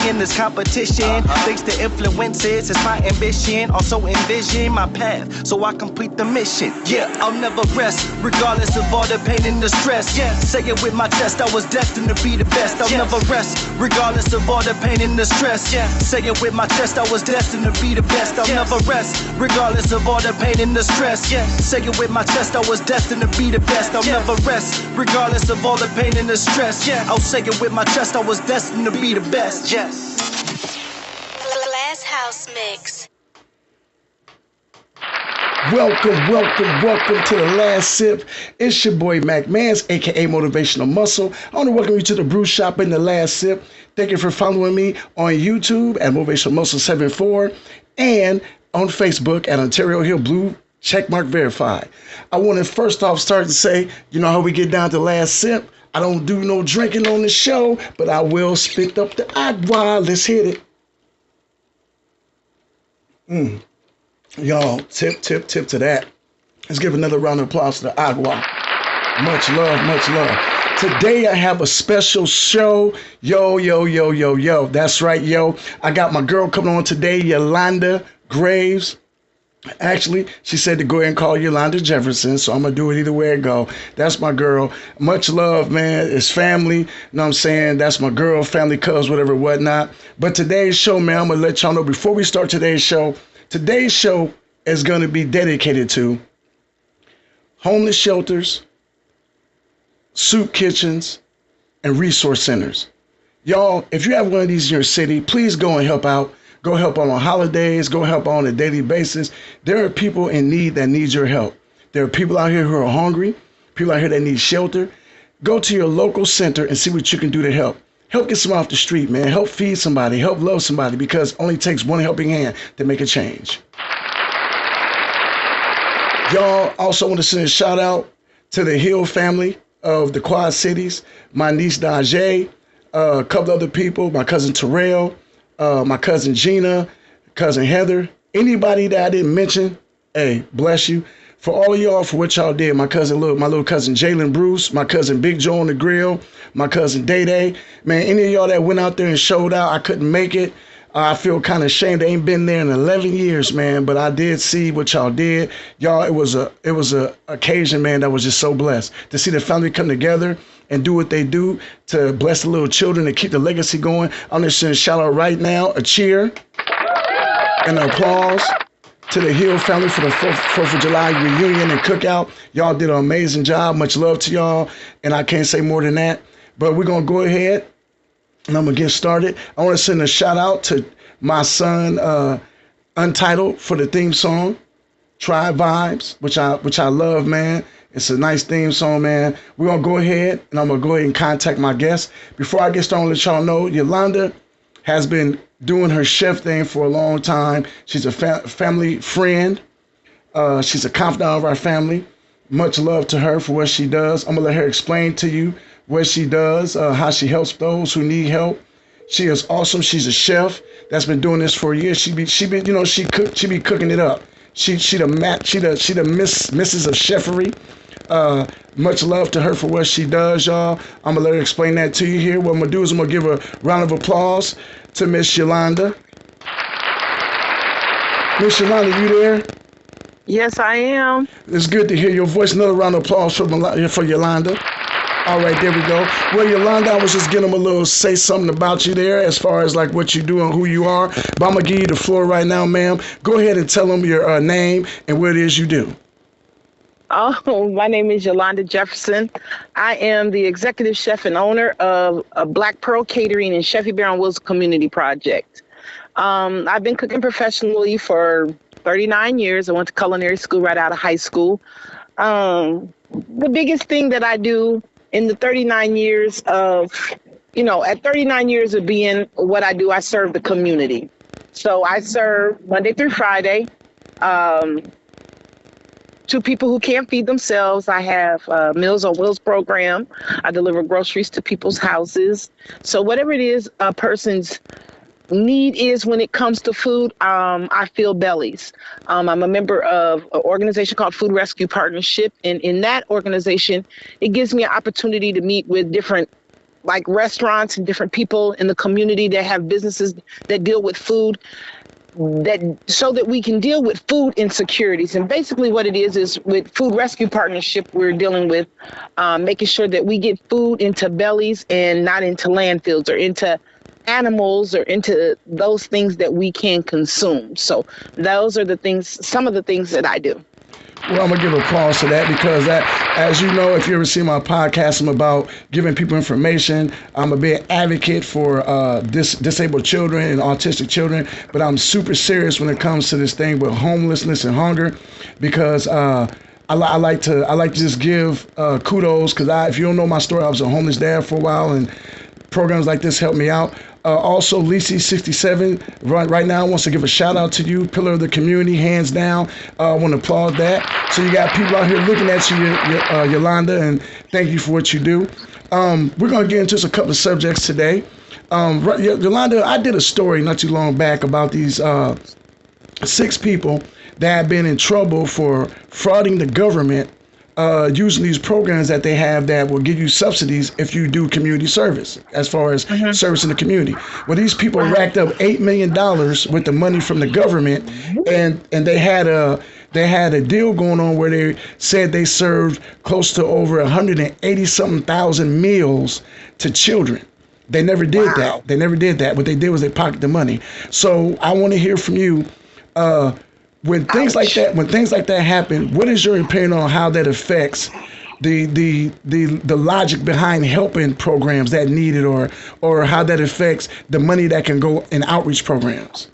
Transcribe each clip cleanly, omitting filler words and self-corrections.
in this competition. Thanks to influences, it's my ambition. Also envision my path so I complete the mission. Yeah, I'll never rest, regardless of all the pain and the stress. Yeah, say it with my chest, I was destined to be the best. I'll never rest, regardless of all the pain and the stress. Yeah, say it with my chest, I was destined to be the best. I'll never rest, regardless of all the pain and the stress. Yeah, say it with my chest, I was destined to be the best. I'll never rest, regardless of all the pain and the stress. Yeah, I'll say it with my chest, I was destined to be the best. Yes. Glass House Mix. Welcome to the last sip. It's your boy Mac Mans, aka Motivational Muscle. I want to welcome you to the brew shop in the last sip. Thank you for following me on YouTube at Motivational Muscle 74 and on Facebook at Ontario Hill Blue Checkmark Verified. I want to first off start to say, you know how we get down to last sip? I don't do no drinking on the show, but I will spit up the agua. Let's hit it. Y'all, tip to that. Let's give another round of applause to the agua. Much love. Today I have a special show. Yo. That's right, yo. I got my girl coming on today, Yolanda Graves. Actually, she said to go ahead and call Yolanda Jefferson, so I'm going to do it either way it go. That's my girl. Much love, man. It's family. You know what I'm saying? That's my girl, family, cuz, whatever, whatnot. But today's show, man, I'm going to let y'all know before we start today's show is going to be dedicated to homeless shelters, soup kitchens, and resource centers. Y'all, if you have one of these in your city, please go and help out. Go help on holidays. Go help on a daily basis. There are people in need that need your help. There are people out here who are hungry, people out here that need shelter. Go to your local center and see what you can do to help. Help get someone off the street, man. Help feed somebody. Help love somebody, because it only takes one helping hand to make a change. Y'all, also want to send a shout out to the Hill family of the Quad Cities. My niece Dajay, a couple other people, my cousin Terrell, my cousin Gina, cousin Heather, anybody that I didn't mention, hey, bless you. For all of y'all, for what y'all did, my little cousin Jalen Bruce, my cousin Big Joe on the grill, my cousin Day Day, man, any of y'all that went out there and showed out, I couldn't make it. I feel kind of ashamed. I ain't been there in 11 years, man, but I did see what y'all did. Y'all, it was a occasion, man, that was just so blessed to see the family come together and do what they do to bless the little children and keep the legacy going. I'm just going to shout out right now, a cheer and an applause to the Hill family for the 4th of July reunion and cookout. Y'all did an amazing job. Much love to y'all, and I can't say more than that. But we're going to go ahead, and I'm going to get started. I want to send a shout out to my son, Untitled, for the theme song, Tribe Vibes, which I love, man. It's a nice theme song, man. We're going to go ahead, and I'm going to go ahead and contact my guest. Before I get started, I'll let y'all know, Yolanda has been doing her chef thing for a long time. She's a family friend. She's a confidant of our family. Much love to her for what she does. I'm going to let her explain to you what she does, how she helps those who need help. She is awesome. She's a chef that's been doing this for years. She be cooking it up. She the Mrs. of Chefery. Much love to her for what she does, y'all. I'm gonna let her explain that to you here. What I'm gonna do is I'm gonna give a round of applause to Miss Yolanda. Miss Yolanda, you there? Yes, I am. It's good to hear your voice. Another round of applause for Yolanda. All right, there we go. Well, Yolanda, I was just getting them say something about you there as far as like what you do and who you are. But I'm gonna give you the floor right now, ma'am. Go ahead and tell them your name and what it is you do. Oh, my name is Yolanda Jefferson. I am the executive chef and owner of Black Pearl Catering and Chefy Bear on Wheels Community Project. I've been cooking professionally for 39 years. I went to culinary school right out of high school. The biggest thing that I do in the 39 years of, at 39 years of being what I do, I serve the community. So I serve Monday through Friday. To people who can't feed themselves. I have Meals on Wheels program. I deliver groceries to people's houses. So whatever it is a person's need is when it comes to food, I fill bellies. I'm a member of an organization called Food Rescue Partnership. And in that organization, it gives me an opportunity to meet with different like restaurants and different people in the community that have businesses that deal with food, that so that we can deal with food insecurities. And basically what it is with Food Rescue Partnership, we're dealing with making sure that we get food into bellies and not into landfills or into animals or into those things that we can consume. So those are the things, some of the things that I do. Well, I'm going to give applause to that because that, as you know, if you ever see my podcast, I'm about giving people information. I'm a big advocate for disabled children and autistic children, but I'm super serious when it comes to this thing with homelessness and hunger because I like to just give kudos because if you don't know my story, I was a homeless dad for a while and programs like this help me out. Also, Lisi67 right now wants to give a shout out to you, pillar of the community, hands down. I want to applaud that. So you got people out here looking at you, Yolanda, and thank you for what you do. We're going to get into a couple of subjects today. Yolanda, I did a story not too long back about these 6 people that have been in trouble for frauding the government using these programs that they have that will give you subsidies if you do community service, as far as service in the community. Well, these people racked up $8 million with the money from the government, and they had a deal going on where they said they served close to over 180-something thousand meals to children. They never did that. They never did that. What they did was they pocketed the money. So I want to hear from you. When things like that happen, what is your opinion on how that affects the logic behind helping programs that need it, or how that affects the money that can go in outreach programs?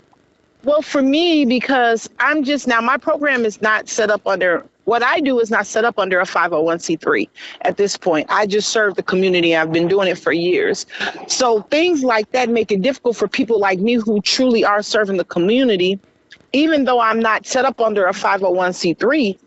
Well, for me, because my program is not set up under, what I do is not set up under a 501c3 at this point. I just serve the community. I've been doing it for years. So things like that make it difficult for people like me who truly are serving the community. Even though I'm not set up under a 501c3,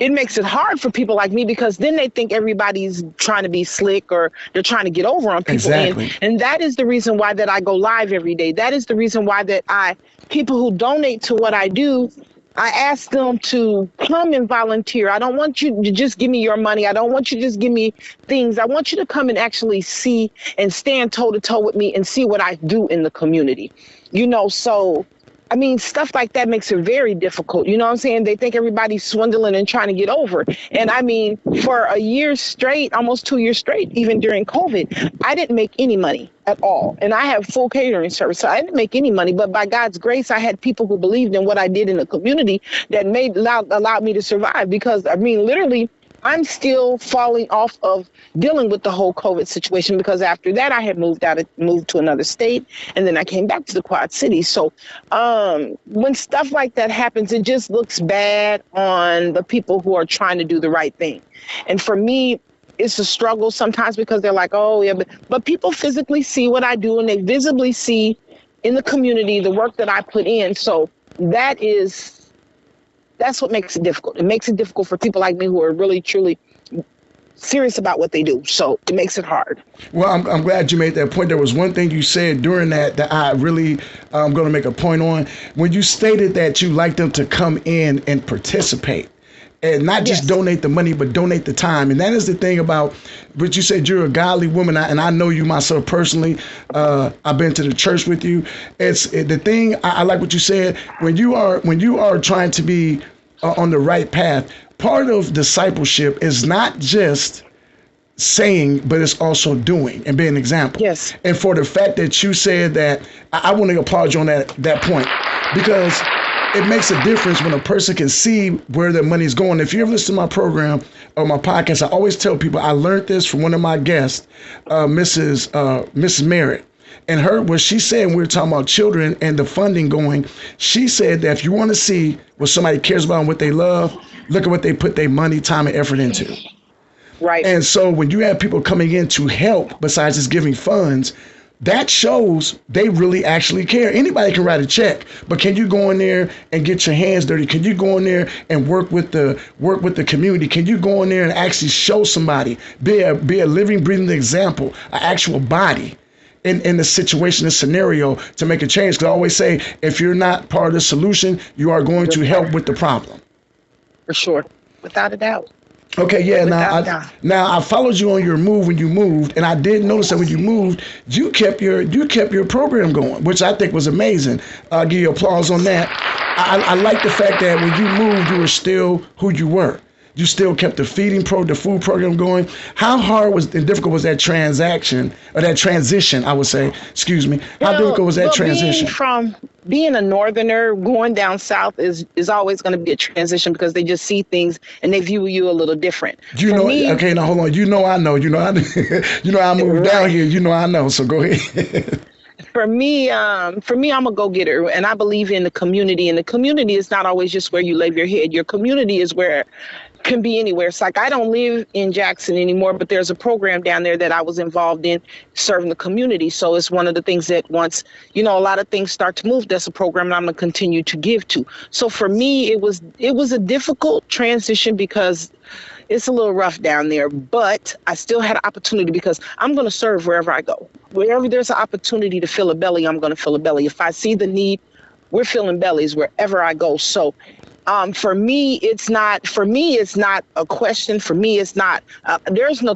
it makes it hard for people like me because then they think everybody's trying to be slick or they're trying to get over on people. Exactly. And that is the reason why that I go live every day. That is the reason why that people who donate to what I do, I ask them to come and volunteer. I don't want you to just give me your money. I don't want you to just give me things. I want you to come and actually see and stand toe to toe with me and see what I do in the community. So I mean, stuff like that makes it very difficult. You know what I'm saying? They think everybody's swindling and trying to get over. And I mean, for a year straight, almost 2 years straight, even during COVID, I didn't make any money at all. And I have full catering service, so I didn't make any money. But by God's grace, I had people who believed in what I did in the community that allowed me to survive. Because, I mean, literally, I'm still falling off of dealing with the whole COVID situation because after that I had moved to another state, and then I came back to the Quad Cities. So when stuff like that happens, it just looks bad on the people who are trying to do the right thing. And for me, it's a struggle sometimes because they're like, oh yeah, but people physically see what I do and they visibly see in the community the work that I put in. So that's what makes it difficult. It makes it difficult for people like me who are really, truly serious about what they do. So it makes it hard. Well, I'm glad you made that point. There was one thing you said during that I really am going to make a point on. When you stated that you like them to come in and participate and not just donate the money, but donate the time. And that is the thing about what you said. You're a godly woman, and I know you myself personally. I've been to the church with you. The thing I like what you said. When you are trying to be on the right path, part of discipleship is not just saying, but it's also doing and being an example. Yes. And for the fact that you said that, I want to applaud you on that point, because it makes a difference when a person can see where their money is going. If you ever listen to my program or my podcast, I always tell people I learned this from one of my guests, Mrs. Merritt. And what she said when we were talking about children and the funding going, she said that if you want to see what somebody cares about and what they love, look at what they put their money, time, and effort into. Right. And so when you have people coming in to help, besides just giving funds, that shows they really actually care. Anybody can write a check, but can you go in there and get your hands dirty? Can you go in there and work with the community? Can you go in there and actually show somebody, be a living, breathing example, an actual body in the situation, the scenario to make a change? Because I always say, if you're not part of the solution, you are going to help with the problem. For sure, without a doubt. Okay, yeah. Without doubt. Now I followed you on your move when you moved, and I did notice that when you moved, you kept your program going, which I think was amazing. I'll give you applause on that. I like the fact that when you moved, you were still who you were. You still kept the food program going. How hard was and difficult was that transaction or that transition? I would say, excuse me. How difficult was that transition? Being a northerner, going down south is always going to be a transition because they just see things and they view you a little different. You know, okay, now hold on. You know, I know. I moved down here. You know, I know. So go ahead. For me, I'm a go-getter, and I believe in the community. And the community is not always just where you lay your head. Your community is where can be anywhere. It's like I don't live in Jackson anymore, but there's a program down there that I was involved in serving the community. So it's one of the things that once, a lot of things start to move, that's a program that I'm going to continue to give to. So for me, it was a difficult transition because it's a little rough down there, but I still had an opportunity because I'm going to serve wherever I go. Wherever there's an opportunity to fill a belly, I'm going to fill a belly. If I see the need, we're filling bellies wherever I go. So for me, it's not a question. For me, it's not, there's no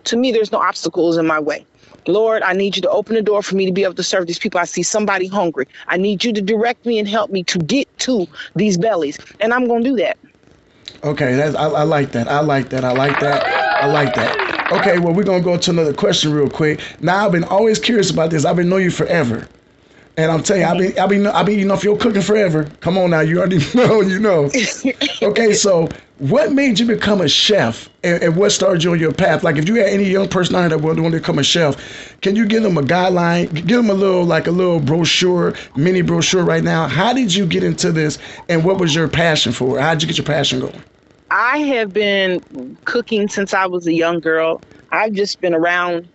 obstacles in my way. Lord, I need you to open the door for me to be able to serve these people. I see somebody hungry. I need you to direct me and help me to get to these bellies. And I'm going to do that. Okay, I like that. I like that. Okay, well, we're going to go to another question real quick. Now, I've been always curious about this. I've been knowing you forever. And I'm telling you, I've been, if you're cooking forever, come on now, you already know. Okay, so what made you become a chef and what started you on your path? Like if you had any young person out there that want to become a chef, can you give them a guideline, give them a little brochure, mini brochure right now? How did you get into this and what was your passion for it? How did you get your passion going? I have been cooking since I was a young girl. I've just been around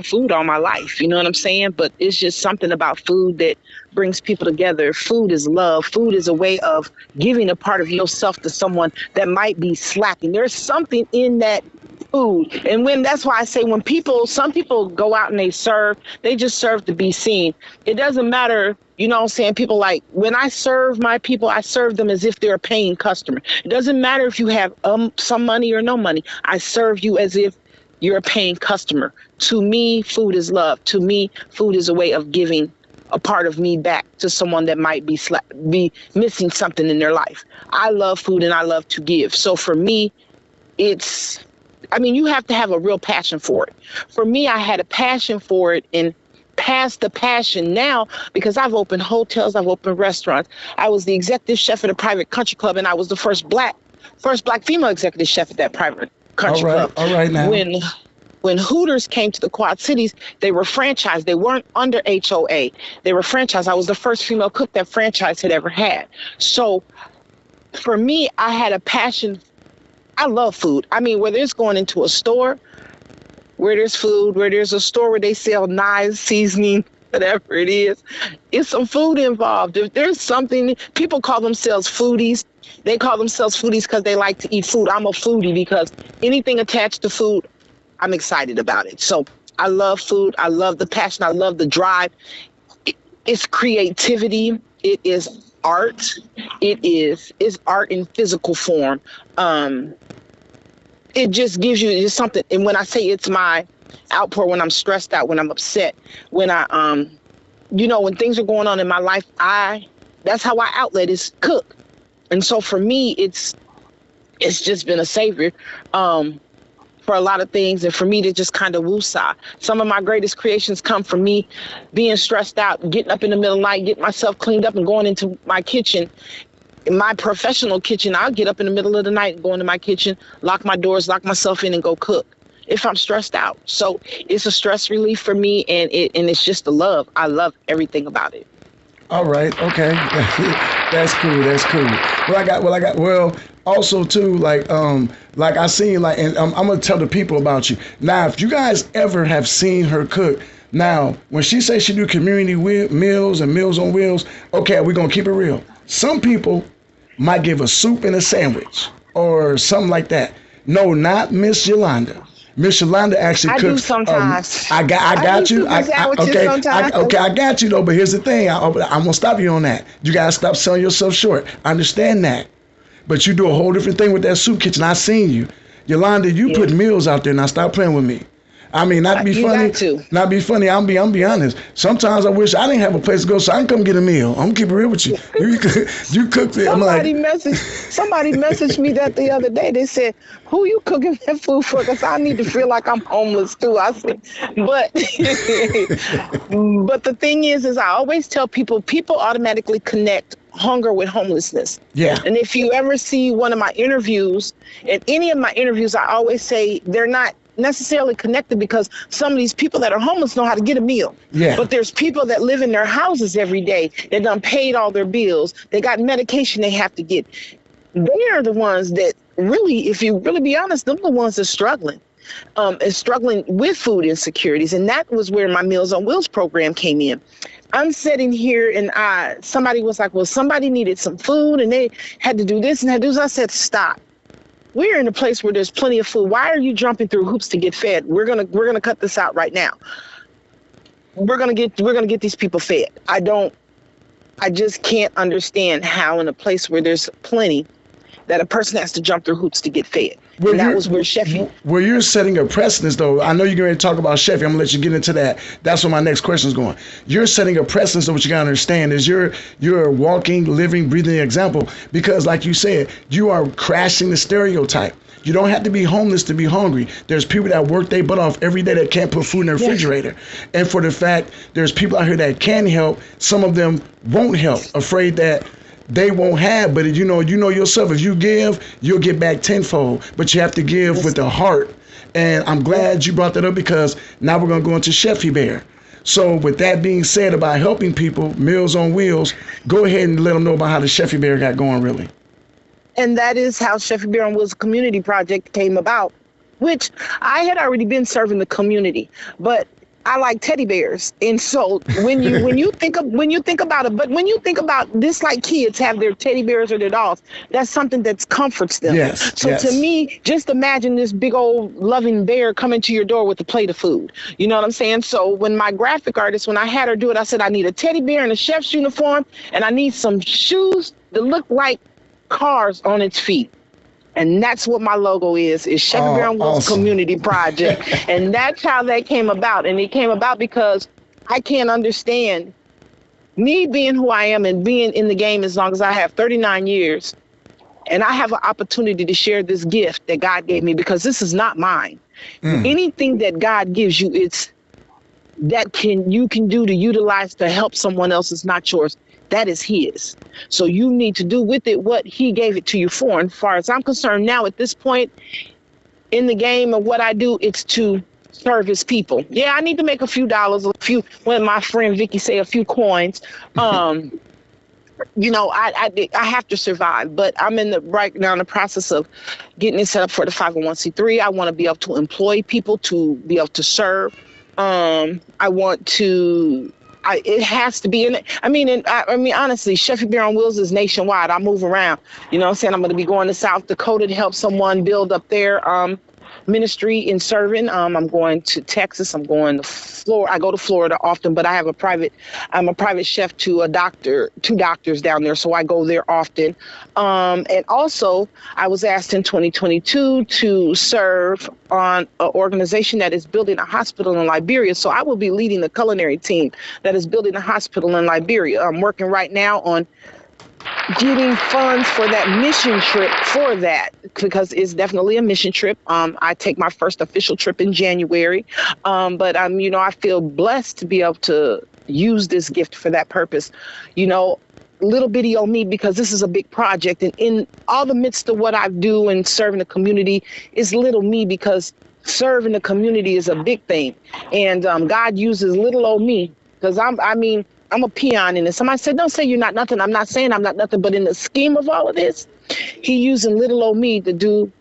food all my life. You know what I'm saying? But it's just something about food that brings people together. Food is love. Food is a way of giving a part of yourself to someone that might be slacking. There's something in that food. And that's why I say some people go out and they just serve to be seen. It doesn't matter. You know what I'm saying? People like, when I serve my people, I serve them as if they're a paying customer. It doesn't matter if you have some money or no money. I serve you as if you're a paying customer. To me, food is love. To me, food is a way of giving a part of me back to someone that might be missing something in their life. I love food and I love to give. So for me, you have to have a real passion for it. For me, I had a passion for it and past the passion now because I've opened hotels, I've opened restaurants. I was the executive chef at a private country club and I was the first black female executive chef at that private country club. All right now. When Hooters came to the Quad Cities, they were franchised. They weren't under HOA. They were franchised. I was the first female cook that franchise had ever had. So for me, I had a passion. I love food. Whether it's going into a store, where there's food, where there's a store where they sell knives, seasoning, whatever it is, it's some food involved. If there's something, people call themselves foodies. They call themselves foodies because they like to eat food. I'm a foodie because anything attached to food, I'm excited about it. So I love food. I love the passion. I love the drive. It's creativity. It is art. It's art in physical form. It just gives you just something. And when I say it's my outpour, when I'm stressed out, when I'm upset, when when things are going on in my life, that's how I outlet is cook. And so for me, it's just been a savior for a lot of things. And for me to just kind of woosah. Some of my greatest creations come from me being stressed out, getting up in the middle of the night, getting myself cleaned up and going into my kitchen. In my professional kitchen, I'll get up in the middle of the night and go into my kitchen, lock my doors, lock myself in and go cook if I'm stressed out. So it's a stress relief for me and it's just the love. I love everything about it. All right. Okay. That's cool. Well, also too, like I seen, and I'm going to tell the people about you. Now, if you guys ever have seen her cook, now, when she says she do community meals and Meals on Wheels, okay, we're going to keep it real. Some people might give a soup and a sandwich or something like that. No, not Miss Yolanda. Miss Yolanda actually cooks. I do sometimes. I got you. Okay, I got you though. But here's the thing. I'm gonna stop you on that. You gotta stop selling yourself short. I understand that. But you do a whole different thing with that soup kitchen. I seen you. Yolanda, you put meals out there. Now stop playing with me. I mean, not be funny. Not be funny. I'm be honest. Sometimes I wish I didn't have a place to go so I can come get a meal. I'm gonna keep it real with you. You cooked it. Somebody messaged me that the other day. They said, "Who you cooking that food for?" Because I need to feel like I'm homeless too. I said, but the thing is I always tell people automatically connect hunger with homelessness. Yeah. And if you ever see one of my interviews, in any of my interviews, I always say they're not necessarily connected because some of these people that are homeless know how to get a meal. Yeah. But there's people that live in their houses every day. They done paid all their bills. They got medication they have to get. They are the ones that really, if you really be honest, them are the ones that are struggling with food insecurities. And that was where my Meals on Wheels program came in. I'm sitting here and somebody was like, well, somebody needed some food and they had to do this and had to do this. I said, stop. We're in a place where there's plenty of food. Why are you jumping through hoops to get fed? We're gonna cut this out right now. We're gonna get these people fed. I just can't understand how in a place where there's plenty that a person has to jump through hoops to get fed. And that was where Sheffy. Where you're setting a precedence, though, I know you're going to talk about Sheffy. I'm going to let you get into that. That's where my next question is going. You're setting a precedence of what you got to understand is you're a walking, living, breathing example because, like you said, you are crashing the stereotype. You don't have to be homeless to be hungry. There's people that work their butt off every day that can't put food in their refrigerator. And for the fact, there's people out here that can help. Some of them won't help, afraid that they won't have, but you know yourself, if you give, you'll get back tenfold, but you have to give with the heart. And I'm glad you brought that up because now we're going to go into Sheffy Bear. So with that being said about helping people, Meals on Wheels, go ahead and let them know about how the Sheffy Bear got going really. And that is how Sheffy Bear on Wheels community project came about, which I had already been serving the community, but I like teddy bears. And so when you think about it, but when you think about this, like kids have their teddy bears or their dolls, that's something that comforts them. Yes. So to me, just imagine this big old loving bear coming to your door with a plate of food. You know what I'm saying? So when my graphic artist, when I had her do it, I said, I need a teddy bear in a chef's uniform and I need some shoes that look like cars on its feet. And that's what my logo is Sheffy Bear on Wheels Community Project. And that's how that came about. And it came about because I can't understand me being who I am and being in the game as long as I have 39 years. And I have an opportunity to share this gift that God gave me because this is not mine. Anything that God gives you, you can do to utilize to help someone else is not yours. That is his. So you need to do with it what he gave it to you for. And as far as I'm concerned now at this point in the game of what I do, it's to serve his people. Yeah, I need to make a few dollars, when my friend Vicky say a few coins. I have to survive, but I'm right now in the process of getting it set up for the 501c3. I want to be able to employ people to be able to serve. It has to be in it. I mean, honestly, Sheffy Bear on Wheels is nationwide. I move around. You know what I'm saying? I'm going to be going to South Dakota to help someone build up their ministry in serving. I'm going to Texas. I'm going to Florida. I go to Florida often, but I'm a private chef to two doctors down there. So I go there often. And also I was asked in 2022 to serve on an organization that is building a hospital in Liberia. So I will be leading the culinary team that is building a hospital in Liberia. I'm working right now on getting funds for that mission trip for that, because it's definitely a mission trip. I take my first official trip in January. But I feel blessed to be able to use this gift for that purpose. Little bitty on me, because this is a big project, and in all the midst of what I do and serving the community is little me, because serving the community is a big thing. And God uses little old me, because I'm a peon in it. Somebody said, don't say you're not nothing. I'm not saying I'm not nothing, but in the scheme of all of this, he using little old me to do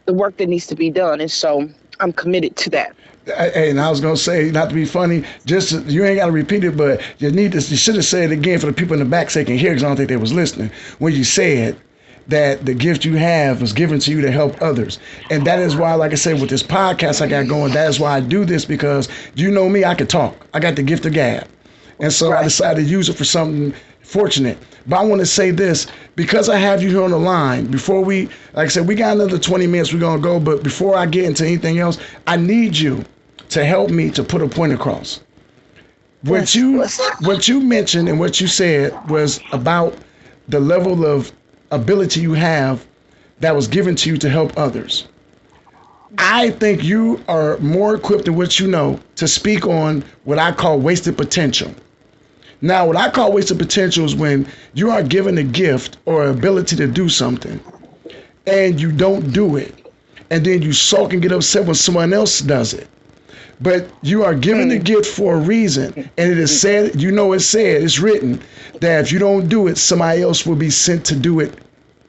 the work that needs to be done. And so I'm committed to that. Hey, and I was going to say, not to be funny, you ain't got to repeat it, but you should have said it again for the people in the back so they can hear, because I don't think they was listening. When you said that the gift you have was given to you to help others. And that is why, like I said, with this podcast I got going, that is why I do this, because you know me, I can talk. I got the gift of gab. And so I decided to use it for something fortunate. But I want to say this, because I have you here on the line, before we, like I said, we got another 20 minutes we're going to go, but before I get into anything else, I need you to help me to put a point across. What you mentioned and what you said was about the level of ability you have that was given to you to help others. I think you are more equipped than what you know to speak on what I call wasted potential. Now, what I call wasted potential is when you are given a gift or ability to do something and you don't do it, and then you sulk and get upset when someone else does it. But you are given the gift for a reason, and it is said, it's written that if you don't do it, somebody else will be sent to do it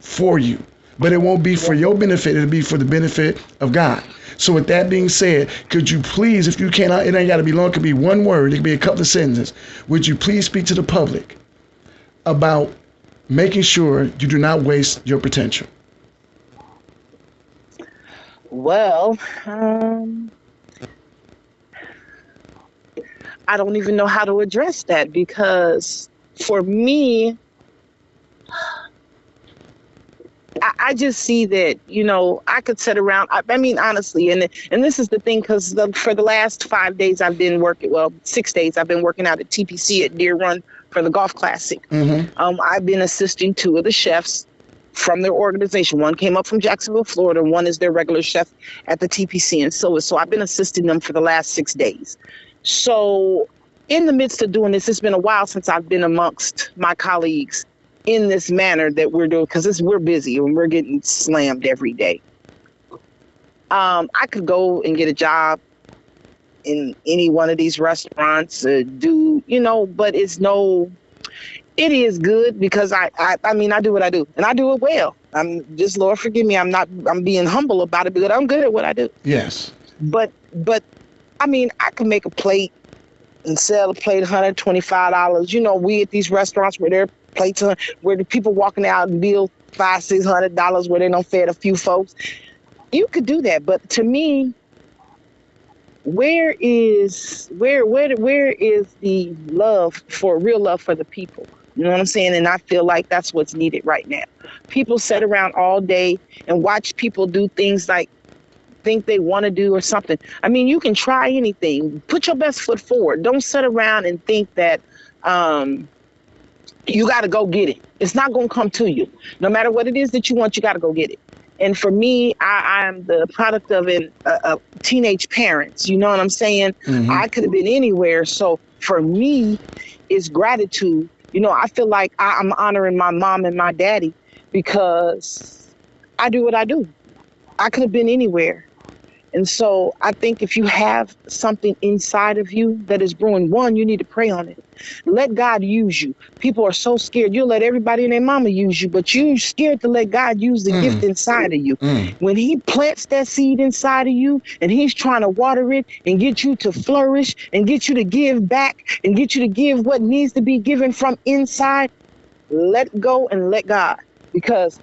for you. But it won't be for your benefit, it'll be for the benefit of God. So with that being said, could you please, if you cannot, it ain't got to be long, it could be one word, it could be a couple of sentences. Would you please speak to the public about making sure you do not waste your potential? Well, I don't even know how to address that, because for me, I just see that, I could sit around. I mean, honestly, and this is the thing, because for the last 5 days I've been working, 6 days I've been working out at TPC at Deer Run for the Golf Classic. Mm-hmm. I've been assisting 2 of the chefs from their organization. One came up from Jacksonville, Florida. One is their regular chef at the TPC. And so I've been assisting them for the last 6 days. So in the midst of doing this, it's been a while since I've been amongst my colleagues in this manner that we're doing, because we're busy and we're getting slammed every day. I could go and get a job in any one of these restaurants, but it is good because I do what I do, and I do it well. Lord forgive me, I'm being humble about it, but I'm good at what I do. Yes. But I can make a plate and sell a plate $125. We at these restaurants where they're plates where the people walking out and bill $500-$600 where they don't fed a few folks. You could do that, but to me, where is the real love for the people? You know what I'm saying? And I feel like that's what's needed right now. People sit around all day and watch people do things like think they want to do or something. I mean, you can try anything. Put your best foot forward. Don't sit around and think that you got to go get it. It's not going to come to you. No matter what it is that you want, you got to go get it. And for me, I am the product of teenage parents. You know what I'm saying? Mm-hmm. I could have been anywhere. So for me, it's gratitude. I feel like I'm honoring my mom and my daddy because I do what I do. I could have been anywhere. And so I think if you have something inside of you that is brewing, one, you need to pray on it. Let God use you. People are so scared. You'll let everybody and their mama use you, but you're scared to let God use the gift inside of you. When he plants that seed inside of you and he's trying to water it and get you to flourish and get you to give back and get you to give what needs to be given from inside, let go and let God. Because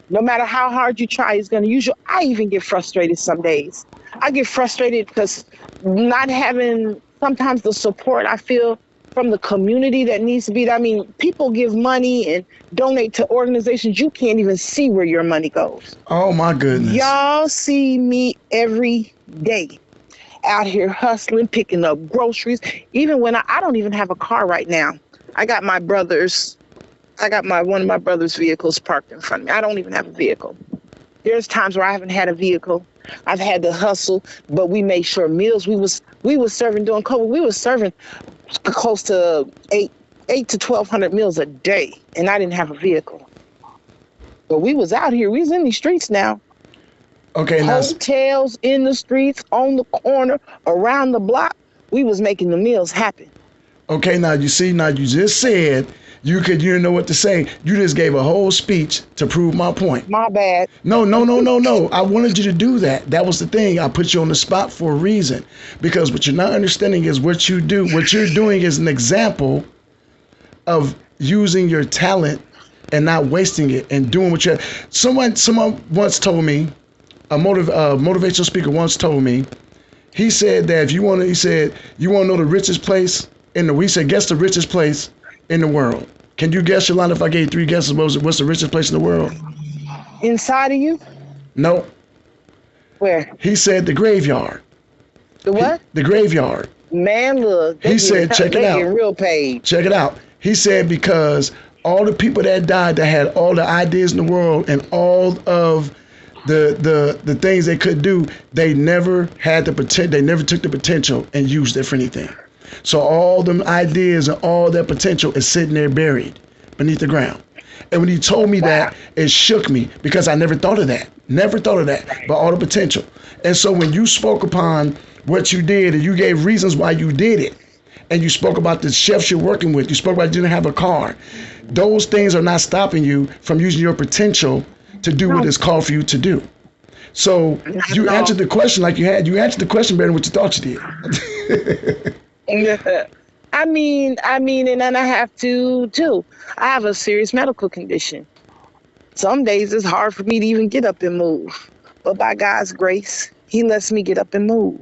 no matter how hard you try, he's going to use you. I even get frustrated some days. I get frustrated because not having sometimes the support I feel from the community that needs to be. I mean, people give money and donate to organizations. You can't even see where your money goes. Oh, my goodness. Y'all see me every day out here hustling, picking up groceries. Even when I don't even have a car right now. I got one of my brother's vehicles parked in front of me. I don't even have a vehicle. There's times where I haven't had a vehicle. I've had to hustle, but we made sure meals. We was serving during COVID. We was serving close to 8 to 1,200 meals a day, and I didn't have a vehicle. But we was out here. We was in these streets now. Okay, hotels in the streets, on the corner, around the block. We was making the meals happen. Okay, now you just said you didn't know what to say. You just gave a whole speech to prove my point. My bad. No. I wanted you to do that. That was the thing. I put you on the spot for a reason. Because what you're not understanding is what you do. What you're doing is an example of using your talent and not wasting it and doing what you. Someone once told me, a motivational speaker once told me, he said that you want to know the richest place he said, guess the richest place in the world. Can you guess, Yolanda, if I gave 3 guesses, what's the richest place in the world? Inside of you? Nope. Where? He said the graveyard. The what? The graveyard. Man, look. He said, check it out. They get real paid. Check it out. He said because all the people that died that had all the ideas in the world and all of the things they could do, they never had the potential. They never took the potential and used it for anything. So all them ideas and all that potential is sitting there buried beneath the ground. And when he told me that, it shook me because I never thought of that. Never thought of that, but all the potential. And so when you spoke upon what you did and you gave reasons why you did it, and you spoke about the chefs you're working with, you spoke about you didn't have a car, those things are not stopping you from using your potential to do what is called for you to do. So you answered the question like you had. You answered the question better than what you thought you did. I mean, and then I have to too. I have a serious medical condition. Some days it's hard for me to even get up and move. But by God's grace, he lets me get up and move.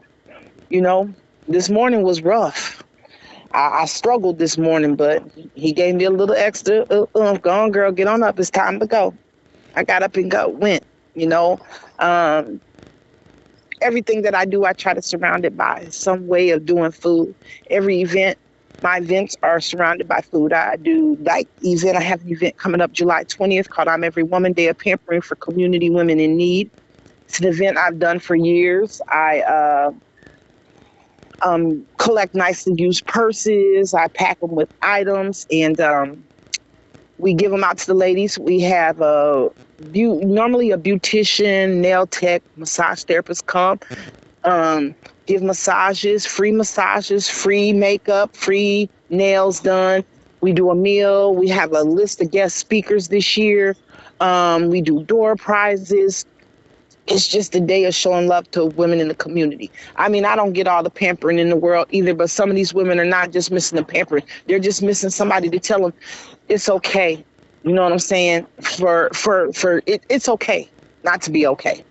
You know, this morning was rough. I struggled this morning, but he gave me a little extra. Go on, girl, get on up. It's time to go. I got up and went, you know. Everything that I do, I try to surround it by some way of doing food. Every event, my events are surrounded by food. I do I have an event coming up July 20th called I'm Every Woman Day of Pampering for Community Women in Need. It's an event I've done for years. I collect nicely used purses. I pack them with items, and we give them out to the ladies. We have normally a beautician, nail tech, massage therapist come, give massages, free makeup, free nails done. We do a meal. We have a list of guest speakers this year. We do door prizes. It's just a day of showing love to women in the community. I mean, I don't get all the pampering in the world either, but some of these women are not just missing the pampering. They're just missing somebody to tell them it's okay. You know what I'm saying? It's okay not to be okay.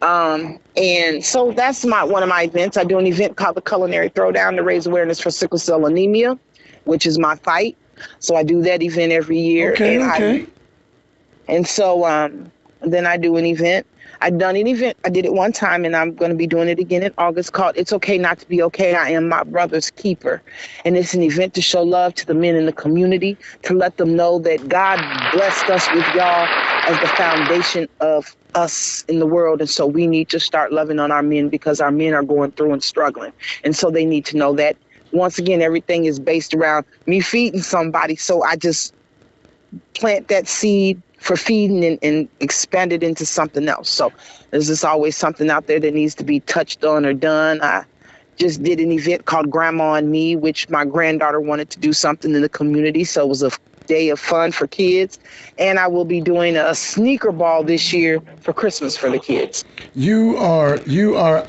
And so that's one of my events. I do an event called the Culinary Throwdown to raise awareness for sickle cell anemia, which is my fight. So I do that event every year. Okay. And so then I do an event. I've done an event. I did it one time, and I'm going to be doing it again in August called It's Okay Not to Be Okay. I Am My Brother's Keeper. And it's an event to show love to the men in the community, to let them know that God blessed us with y'all as the foundation of us in the world. And so we need to start loving on our men because our men are going through and struggling. And so they need to know that, once again, everything is based around me feeding somebody. So I just plant that seed for feeding and expand it into something else. So there's just always something out there that needs to be touched on or done. I just did an event called Grandma and Me, which my granddaughter wanted to do something in the community. So it was a day of fun for kids. And I will be doing a sneaker ball this year for Christmas for the kids. You are,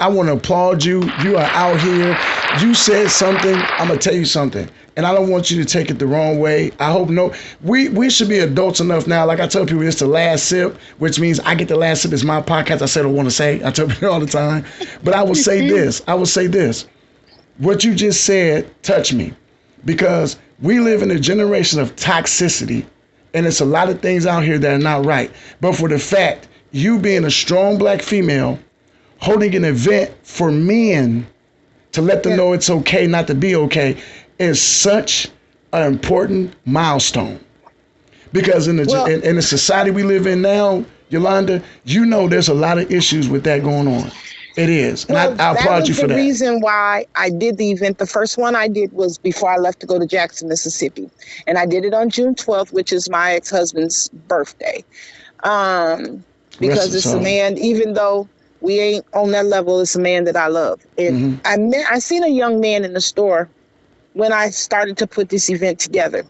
I want to applaud you. You are out here. You said something. I'm going to tell you something. And I don't want you to take it the wrong way. I hope we should be adults enough now. Like I tell people, it's the last sip, which means I get the last sip. It's my podcast. I said I want to say. I tell people all the time. But I will say this. What you just said touched me, because we live in a generation of toxicity, and it's a lot of things out here that are not right. But for the fact, you being a strong black female, holding an event for men to let them know it's okay not to be okay, is such an important milestone. Because in the society we live in now, Yolanda, you know there's a lot of issues with that going on. It is. And I applaud you for that. That was the reason why I did the event. The first one I did was before I left to go to Jackson, Mississippi. And I did it on June 12th, which is my ex-husband's birthday. Because it's a man, even though we ain't on that level, it's a man that I love. And I seen a young man in the store when I started to put this event together.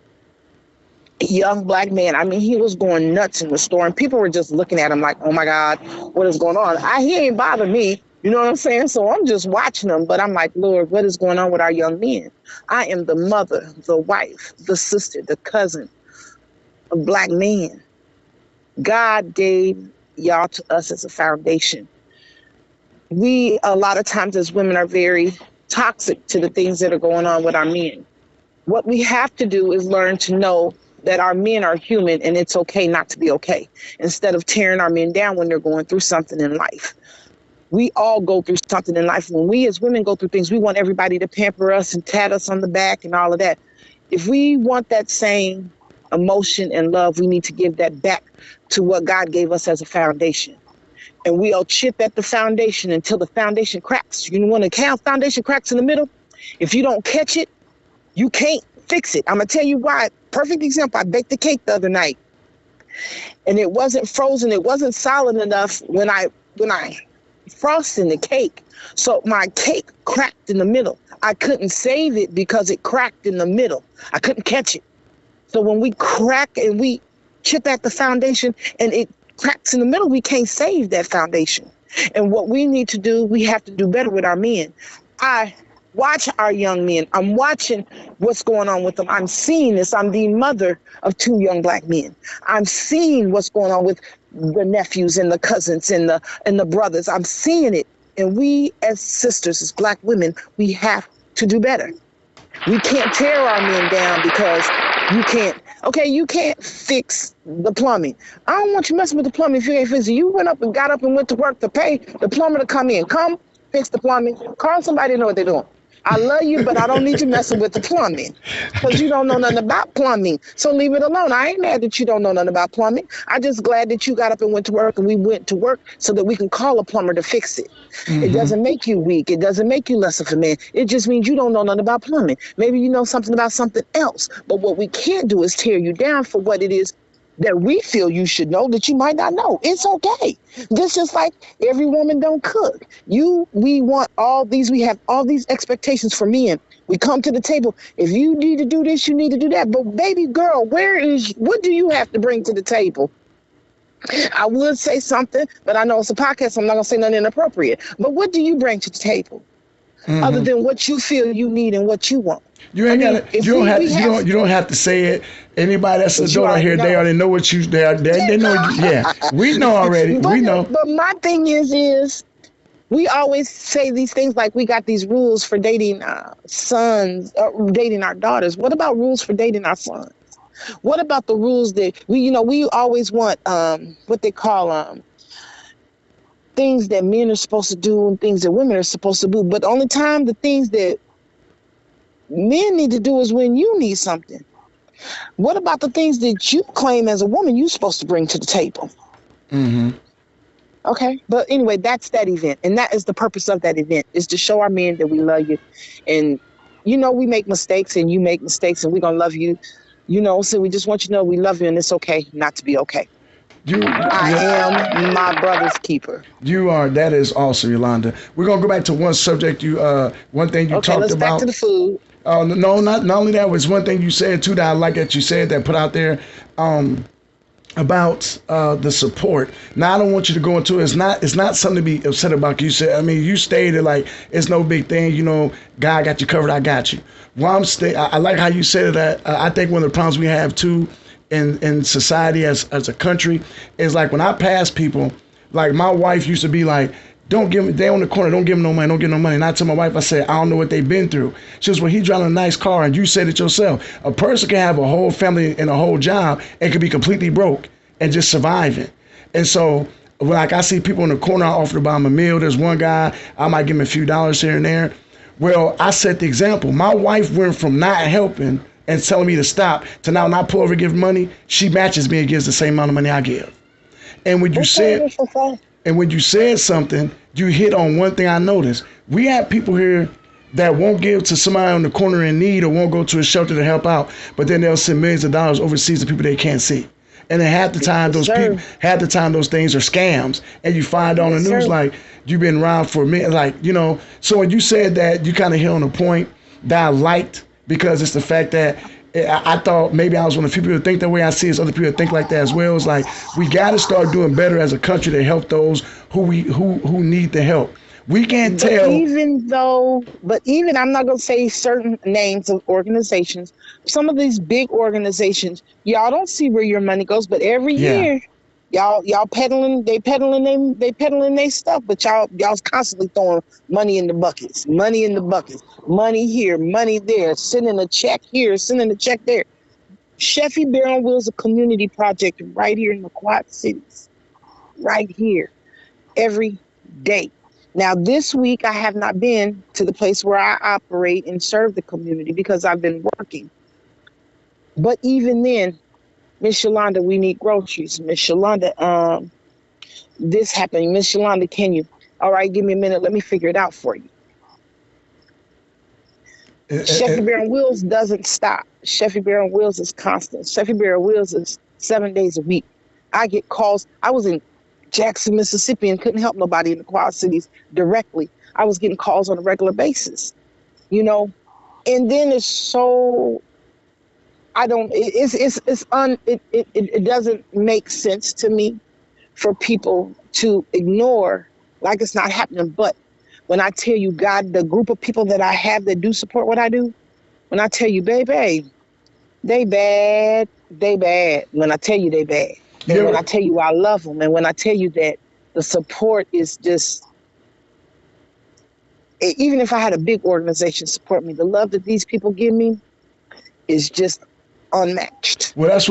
A young black man. I mean, he was going nuts in the store, and people were just looking at him like, oh my God, what is going on? He ain't bother me. You know what I'm saying? So I'm just watching them, but I'm like, Lord, what is going on with our young men? I am the mother, the wife, the sister, the cousin of black men. God gave y'all to us as a foundation. We, a lot of times as women, are very toxic to the things that are going on with our men. What we have to do is learn to know that our men are human and it's okay not to be okay, instead of tearing our men down when they're going through something in life. We all go through something in life. When we as women go through things, we want everybody to pamper us and pat us on the back and all of that. If we want that same emotion and love, we need to give that back to what God gave us as a foundation. And we'll chip at the foundation until the foundation cracks. You know, when the foundation cracks in the middle, if you don't catch it, you can't fix it. I'm going to tell you why. Perfect example. I baked the cake the other night and it wasn't frozen. It wasn't solid enough when I frosted the cake. So my cake cracked in the middle. I couldn't save it because it cracked in the middle. I couldn't catch it. So when we crack and we chip at the foundation and it cracks in the middle, we can't save that foundation. And what we need to do, we have to do better with our men. I watch our young men. I'm watching what's going on with them. I'm seeing this. I'm the mother of 2 young Black men. I'm seeing what's going on with the nephews and the cousins and the brothers. I'm seeing it. And we as sisters, as Black women, we have to do better. We can't tear our men down because you can't fix the plumbing. I don't want you messing with the plumbing if you ain't fixing it. You got up and went to work to pay the plumber to come in. Come fix the plumbing. Call somebody to know what they're doing. I love you, but I don't need you messing with the plumbing because you don't know nothing about plumbing. So leave it alone. I ain't mad that you don't know nothing about plumbing. I'm just glad that you got up and went to work and we went to work so that we can call a plumber to fix it. Mm-hmm. It doesn't make you weak. It doesn't make you less of a man. It just means you don't know nothing about plumbing. Maybe you know something about something else. But what we can't do is tear you down for what it is that we feel you should know that you might not know. It's okay. This is like every woman don't cook. We have all these expectations for men. We come to the table. If you need to do this, you need to do that. But baby girl, what do you have to bring to the table? I would say something, but I know it's a podcast, so I'm not gonna say nothing inappropriate. But what do you bring to the table? Mm-hmm. Other than what you feel you need and what you want? You ain't got to. You don't have to say it. Anybody that's an adult out here, they already know what you. They know. Yeah, we know already. We know. But my thing is, we always say these things like we got these rules for dating sons, dating our daughters. What about rules for dating our sons? What about the rules that we always want what they call things that men are supposed to do and things that women are supposed to do. But the only time the things that men need to do is when you need something. What about the things that you claim as a woman you're supposed to bring to the table? Mm-hmm. Okay. But anyway, that's that event. And that is the purpose of that event, is to show our men that we love you. And, we make mistakes and you make mistakes and we're going to love you. So we just want you to know we love you and it's okay not to be okay. I am my brother's keeper. You are. That is awesome, Yolanda. We're going to go back to one subject. One thing you talked about. Okay, let's back to the food. No, not only that, was one thing you said too that I like that you said that put out there about the support. Now I don't want you to go into it. It's not something to be upset about. You said, you stated like it's no big thing. God got you covered. I got you. Well, I like how you said that. I think one of the problems we have too in society as a country is like when I pass people, like my wife used to be like, they on the corner, don't give them no money, don't give them no money. And I tell my wife, I said, I don't know what they've been through. She was, well, he driving a nice car, and you said it yourself. A person can have a whole family and a whole job and could be completely broke and just surviving. And so, like I see people in the corner, I offer to buy them a meal. There's one guy, I might give him a few dollars here and there. Well, I set the example. My wife went from not helping and telling me to stop to now when I pull over and give money, she matches me and gives the same amount of money I give. And when you said something, you hit on one thing I noticed. We have people here that won't give to somebody on the corner in need or won't go to a shelter to help out, but then they'll send millions of dollars overseas to people they can't see. And then half the time those things are scams. And you find on the news like you've been around for a minute, like, so when you said that, you kind of hit on a point that I liked, because it's the fact that I thought maybe I was one of the few people who think that way. I see as other people think like that as well. It's like we got to start doing better as a country to help those who need the help. We can't tell. But even I'm not gonna say certain names of organizations. Some of these big organizations, y'all don't see where your money goes, but every year, y'all peddling their stuff, but y'all's constantly throwing money in the buckets, money here, money there, sending a check here, sending a check there. Sheffy Barron Wills a community project right here in the Quad Cities, right here, every day. Now, this week I have not been to the place where I operate and serve the community because I've been working. But even then, Miss Yolanda, we need groceries. Miss Yolanda, this happened. Miss Yolanda, can you? All right, give me a minute. Let me figure it out for you. Sheffy Barron Wills doesn't stop. Sheffy Barron Wills is constant. Sheffy Barron Wills is 7 days a week. I get calls. I was in Jackson, Mississippi, and couldn't help nobody in the Quad Cities directly. I was getting calls on a regular basis, you know. And then it's so I don't. It doesn't make sense to me for people to ignore like it's not happening. But when I tell you, God, the group of people that I have that do support what I do, when I tell you, baby, they bad. When I tell you they bad. And when I tell you I love them, and when I tell you that the support is just, even if I had a big organization support me, the love that these people give me is just unmatched. Well, that's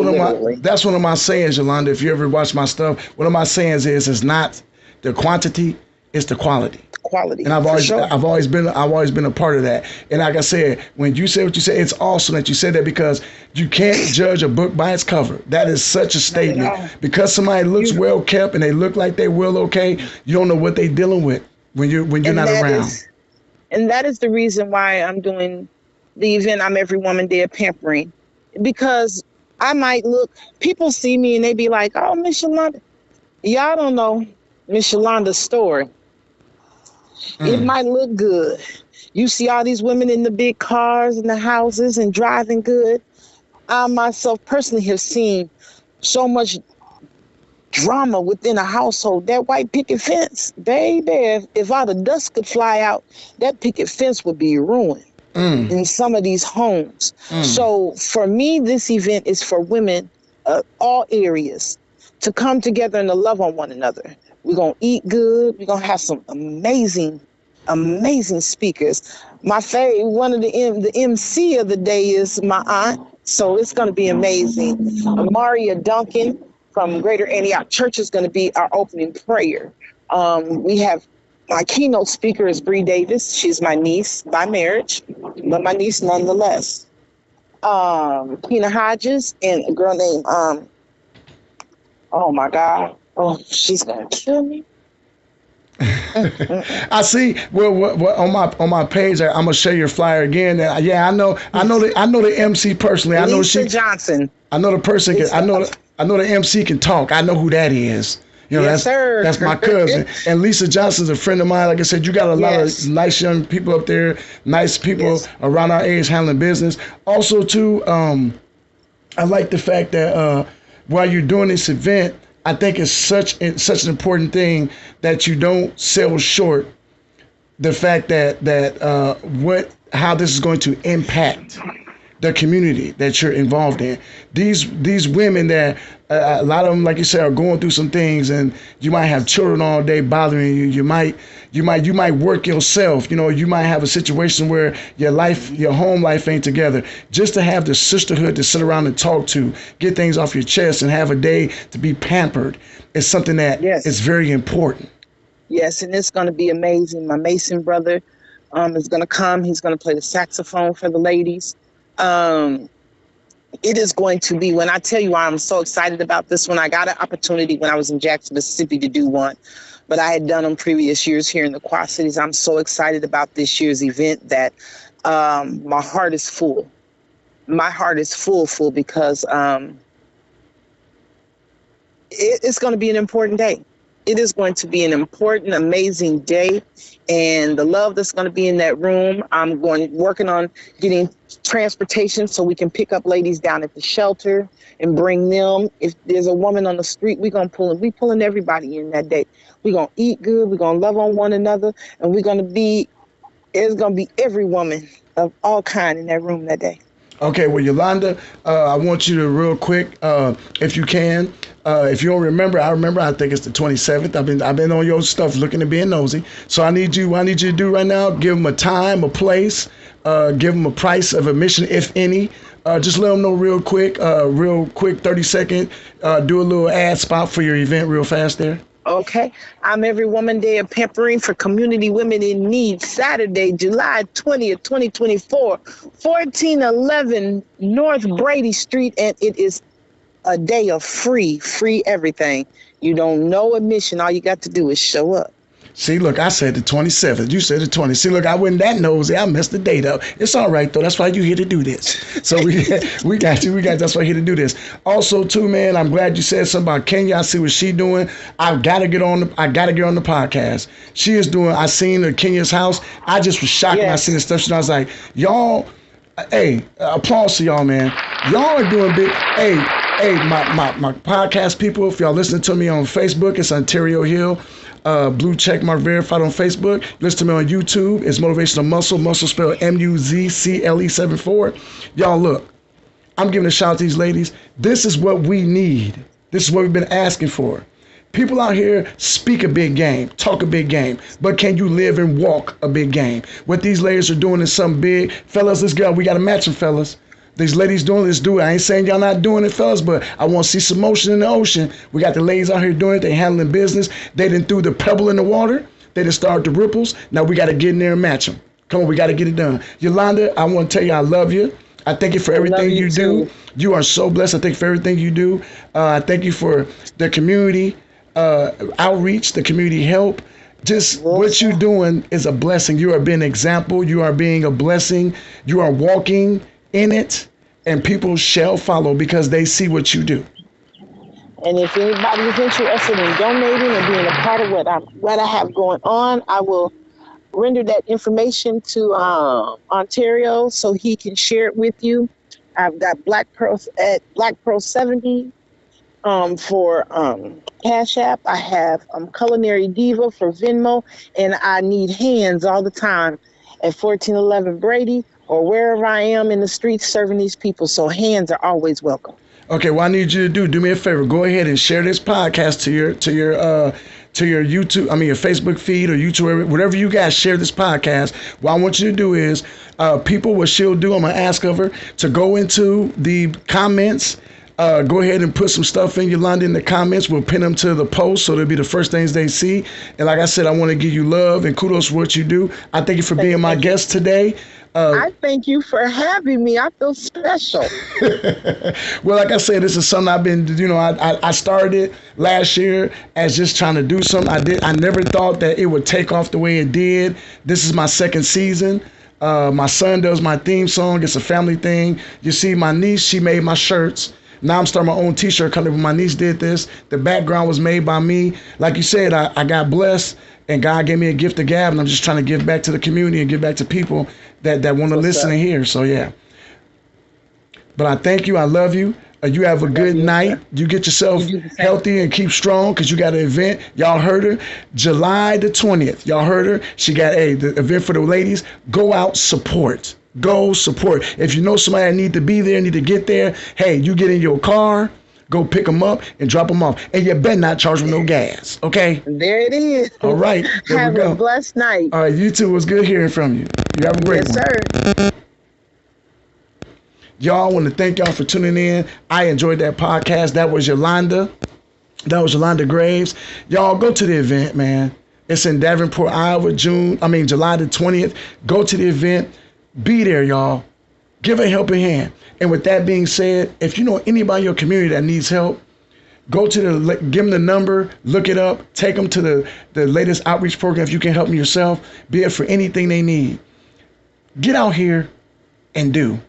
one of my sayings, Yolanda. If you ever watch my stuff, one of my sayings is, it's not the quantity, it's the quality. Quality. And I've always been a part of that. And like I said, when you say what you say, it's awesome that you said that, because you can't judge a book by its cover. That is such a statement. Because somebody looks well kept and they look like they will okay, you don't know what they're dealing with when you're not around. And that is the reason why I'm doing the event. I'm Every Woman Day of Pampering, because I might look. People see me and they be like, "Oh, Miss Yolanda." Y'all don't know Miss Yolanda's story. It might look good. You see all these women in the big cars and the houses and driving good. I myself personally have seen so much drama within a household. That white picket fence, baby, if all the dust could fly out, that picket fence would be ruined in some of these homes. So for me, this event is for women of all areas to come together and to love on one another. We're going to eat good. We're going to have some amazing speakers. My favorite, one of the MC of the day is my aunt. So it's going to be amazing. Maria Duncan from Greater Antioch Church is going to be our opening prayer. We have my keynote speaker is Bree Davis. She's my niece by marriage, but my niece nonetheless. Kina Hodges and a girl named, oh my God. Oh, she's gonna kill me. I see. Well, on my page, I'm gonna show your flyer again. Yeah, I know the MC personally. I know Lisa Johnson. I know the person. I know the MC can talk. I know who that is. You know, yes, sir. That's my cousin. And Lisa Johnson's a friend of mine. Like I said, you got a lot of nice young people up there, nice people around our age handling business. Also, too, I like the fact that while you're doing this event, I think it's such an important thing that you don't sell short the fact that how this is going to impact the community that you're involved in. These women that a lot of them, like you said, are going through some things, and you might have children all day bothering you. You might work yourself. You know, you might have a situation where your home life ain't together. Just to have the sisterhood to sit around and talk to, get things off your chest, and have a day to be pampered is something that is very important. Yes, and it's going to be amazing. My Mason brother is going to come. He's going to play the saxophone for the ladies. It is going to be, when I tell you I'm so excited about this one, I got an opportunity when I was in Jackson, Mississippi to do one, but I had done them previous years here in the Quad Cities. I'm so excited about this year's event that my heart is full. My heart is full because it's going to be an important day. It is going to be an important, amazing day. And the love that's going to be in that room, I'm working on getting transportation so we can pick up ladies down at the shelter and bring them. If there's a woman on the street, we're going to pull in. We're pulling everybody in that day. We're going to eat good. We're going to love on one another. And there's going to be every woman of all kind in that room that day. Okay, well, Yolanda, I want you to real quick, if you can, if you don't remember, I think it's the 27th. I've been on your stuff looking and being nosy. So I need you to do right now, give them a time, a place, give them a price of admission, if any, Just let them know real quick, 30-second, do a little ad spot for your event real fast there. Okay. I'm Every Woman Day of Pampering for Community Women in Need, Saturday, July 20th, 2024, 1411 North Brady Street, and it is a day of free everything. You don't know admission. All you got to do is show up. See, look, I said the 27th. You said the 20th. See, look, I wasn't that nosy. I messed the date up. It's all right, though. That's why you here to do this. So we got you. That's why you're here to do this. Also, too, man, I'm glad you said something about Kenya. I see what she doing. I gotta get on the podcast. She is doing. I seen her Kenya's house. I just was shocked when I seen the stuff. And I was like, y'all, hey, applause to y'all, man. Y'all are doing big. Hey, my podcast people, if y'all listening to me on Facebook, it's Ontario Hill. Blue check mark verified on Facebook. Listen to me on YouTube. It's Motivational Muscle spelled MUZCLE74. Y'all look, I'm giving a shout out to these ladies. This is what we need. This is what we've been asking for. People out here speak a big game, talk a big game, but can you live and walk a big game? What these ladies are doing is something big. Fellas, let's go. We got to match them, fellas. These ladies doing this, do it. I ain't saying y'all not doing it, fellas, but I want to see some motion in the ocean. We got the ladies out here doing it. They handling business. They didn't threw the pebble in the water. They didn't start the ripples. Now we got to get in there and match them. Come on, we got to get it done. Yolanda, I want to tell you I love you. I thank you for everything you do. You are so blessed. I thank you for everything you do. I thank you for the community outreach, the community help. Just what you're doing is a blessing. You are being an example. You are being a blessing. You are walking in it, and people shall follow because they see what you do. And if anybody is interested in donating and being a part of what I have going on, I will render that information to Ontario so he can share it with you. I've got Black Pearl at Black Pearl 70 for Cash App. I have Culinary Diva for Venmo, and I need hands all the time at 1411 Brady or wherever I am in the streets serving these people. So hands are always welcome. Okay, what I need you to do me a favor. Go ahead and share this podcast to your YouTube, your Facebook feed or YouTube, whatever you guys share this podcast. What I want you to do is, people, what she'll do, I'm going to ask of her to go into the comments. Go ahead and put some stuff in, Yolanda, in the comments. We'll pin them to the post so they'll be the first things they see. And like I said, I want to give you love and kudos for what you do. I thank you for being my guest today. I thank you for having me. I feel special. Well, like I said, this is something I've been, I started last year as just trying to do something. I never thought that it would take off the way it did. This is my second season. My son does my theme song. It's a family thing. You see, my niece, she made my shirts. Now I'm starting my own t-shirt company. My niece did this. The background was made by me. Like you said, I got blessed and God gave me a gift of gab, and I'm just trying to give back to the community and give back to people that want to listen and hear. So, yeah. But I thank you. I love you. You have a good night. You get yourself healthy and keep strong because you got an event. Y'all heard her. July the 20th. Y'all heard her. She got the event for the ladies. Go out, support. Go support. If you know somebody that need to be there, need to get there, hey, you get in your car, go pick them up and drop them off. And you better not charge them no gas, okay? There it is. All right. Have a blessed night. All right, you too. It was good hearing from you. You have a great one. Yes, sir. Y'all, I want to thank y'all for tuning in. I enjoyed that podcast. That was Yolanda. That was Yolanda Graves. Y'all, go to the event, man. It's in Davenport, Iowa, July the 20th. Go to the event. Be there, y'all. Give a helping hand. And with that being said, if you know anybody in your community that needs help, give them the number, look it up, take them to the latest outreach program if you can help them yourself, be it for anything they need. Get out here and do.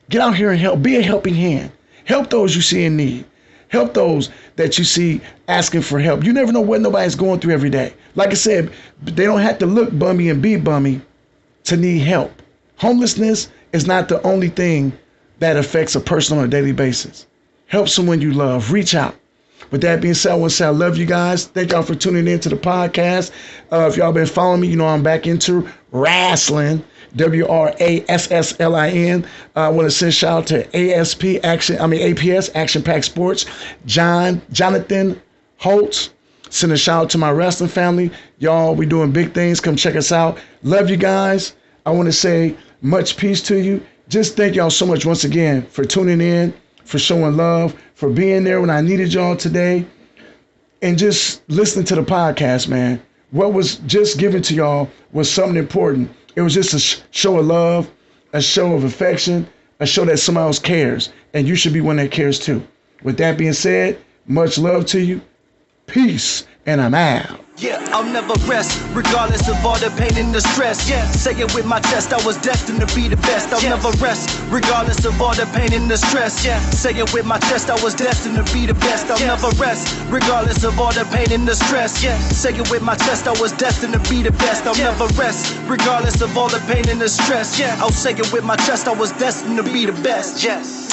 Get out here and help. Be a helping hand. Help those you see in need. Help those that you see asking for help. You never know what nobody's going through every day. Like I said, they don't have to look bummy and be bummy to need help. Homelessness is not the only thing that affects a person on a daily basis. Help someone you love. Reach out. With that being said, I want to say I love you guys. Thank y'all for tuning in to the podcast. If y'all been following me, you know I'm back into wrestling. WRASSLIN. I want to send shout out to APS Action Pack Sports. Jonathan Holtz. Send a shout out to my wrestling family. Y'all, we doing big things. Come check us out. Love you guys. I want to say much peace to you. just thank y'all so much once again for tuning in, for showing love, for being there when I needed y'all today, and just listening to the podcast, man. What was just given to y'all was something important. It was just a show of love, a show of affection, a show that someone else cares, and you should be one that cares too. With that being said, much love to you. Peace, and I'm out. Yeah, I'll never rest, regardless of all the pain and the stress. Yeah, say it with my chest, I was destined to be the best. I'll never rest, regardless of all the pain and the stress. Yeah, say it with my chest, I was destined to be the best. I'll never rest, regardless of all the pain and the stress. Yeah, say it with my chest, I was destined to be the best. I'll never rest, regardless of all the pain and the stress. Yeah, I'll say it with my chest, I was destined to be the best. Yes.